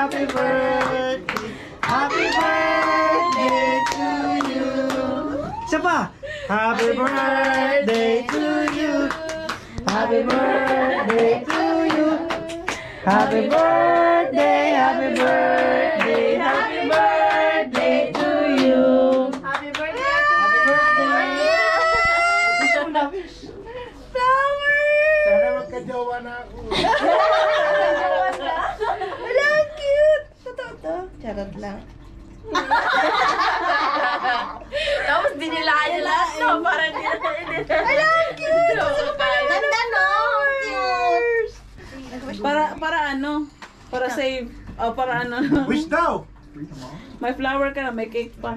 happy birthday. Happy birthday to you. Isa pa. Happy birthday to you. Happy birthday to you. Happy birthday, happy birthday, happy birthday to you. Happy birthday! Happy birthday. Wish mo na, wish. Flowers! Sana magkajowa na ako. Wala, ang cute! Totoo to? Charot lang. Tapos dinilaan niya lahat, no? Parang dinilaan. Wala, ang cute! Ganda, no? Cute! Para ano? Para save. Oh, para ano? Wish daw! May flower ka na, may cake pa.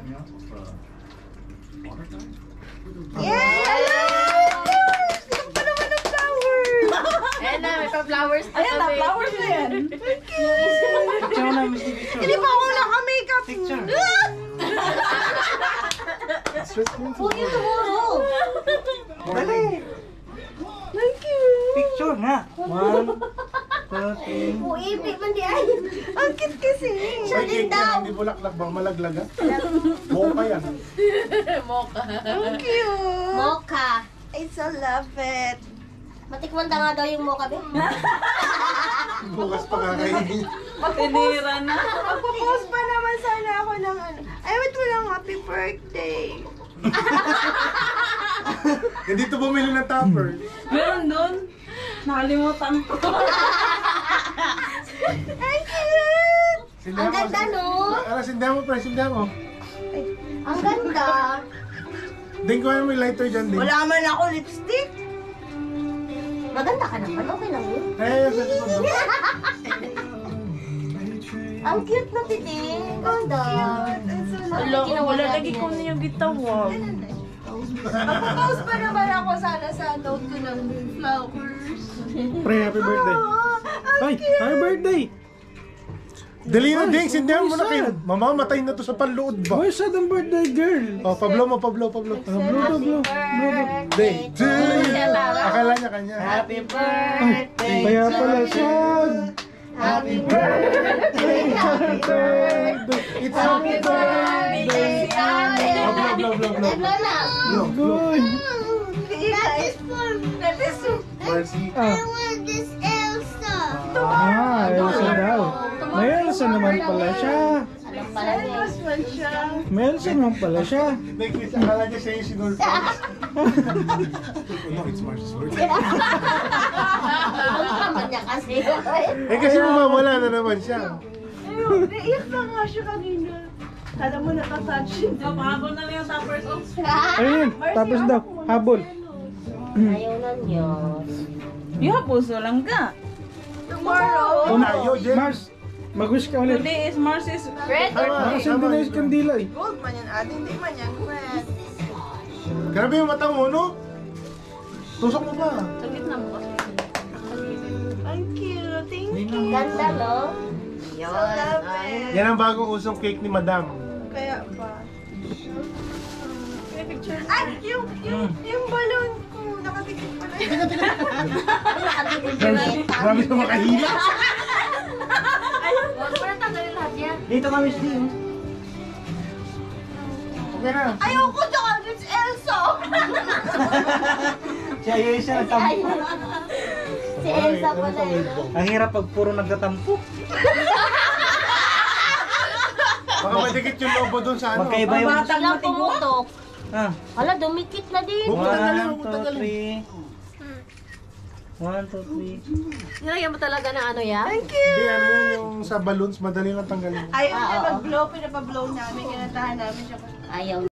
Yay! Hello! Gusto pa naman ng flowers! Ayan na, may pa-flowers na Ayan na, flowers na yan. Picture mo na, Miss D, picture. Hindi pa ako naka-makeup! Picture. Pugi siguro! Dali. Thank you! Picture nga. 1, 2, 3. Muibig man di ay! Ang cute kasi! May cake yan, hindi bulaklak bang malaglaga? Mocha yan. Mocha. Ang cute! Mocha. I so love it! Matikman na nga daw yung mocha, be. Bukas pa kakainin. Tinira na. Magpo-post pa naman sana ako ng ano. Ay, wait mo lang, happy birthday! Hindi to bumili ng topper. Meron doon. Nakalimutan ko. Ang cute! Ang ganda, no? Ara, sindihan mo, pre, sindihan mo. Ang ganda. Ding ko may lighter dyan, Ding. Wala man ako lipstick! Maganda ka naman. Okay lang yun. Eh, sa likod mo. Ang cute na titing. Ganda. Wala lagi ko na yung gitawag. Magpo-post pa naman ako sana sa note ko ng flowers. Pre, happy birthday. Oh, Ay, happy birthday. Dali na, Ding, sindihan mo na Boy, kayo. sad. Mamamatay na to sa panlood ba? Boy, sad ang birthday girl. Oh, Pablo mo, Pablo. Blue, blue. Day to you. Akala niya kanya. Happy birthday! Kaya pala sad. Happy birthday! Happy birthday! It's Happy birthday! Blow. Lola. Good. That is for... That is for... Mercy. want this Elsa. Elsa daw. May Elsa naman pala siya. Alam pala niya. Serious man siya. May Elsa naman pala siya. Like, akala niya siya yung sinurprise. No, it's Marcy's birthday. Ang naman niya kasi. Eh, kasi mamawala na naman siya. Ayun, naiyak na nga siya kanina. Kala mo nakatouch yun. Pahabol na lang yung toppers. Ayun, tapos daw, habol. Ayaw na niya. Yung puso lang ka. Tomorrow, Layo, Jen. Mars, mag-wish ka ulit. Today is Marcy's Red or Nakasindi na yung kandila eh. gold man yan ate, hindi man yan red. Grabe yung mata mo, no? Tusok mo ba? Saglit na mo. Ang cute, thank you. Ganda, no? So love it. Yan ang bagong usong cake ni Madam. Kaya ba? May picture. Ay, yung balloon ko, nakadikit pala yun. Grabe na makahila. Huwag mo na tanggalin lahat yan. Dito kami si Dio. Ayoko dyan, it's Elsa. Siya yun siya nagtampo. Si Elsa pala yun. Ang hirap pag puro nagtatampo. Baka madikit yung lobo dun sa ano. Magkaiba yung... batang Lang matigo. pumutok. Ah, Hala, dumikit na din. 1, Huwag 2, 3. 1, 2, 3. Nilagyan mo talaga ng ano yan? Thank you. Hindi, ano yun yung sa balloons, madali lang tanggalin. Ayaw niya mag-blow, pinapa-blow namin, kinatahan namin siya. Ayaw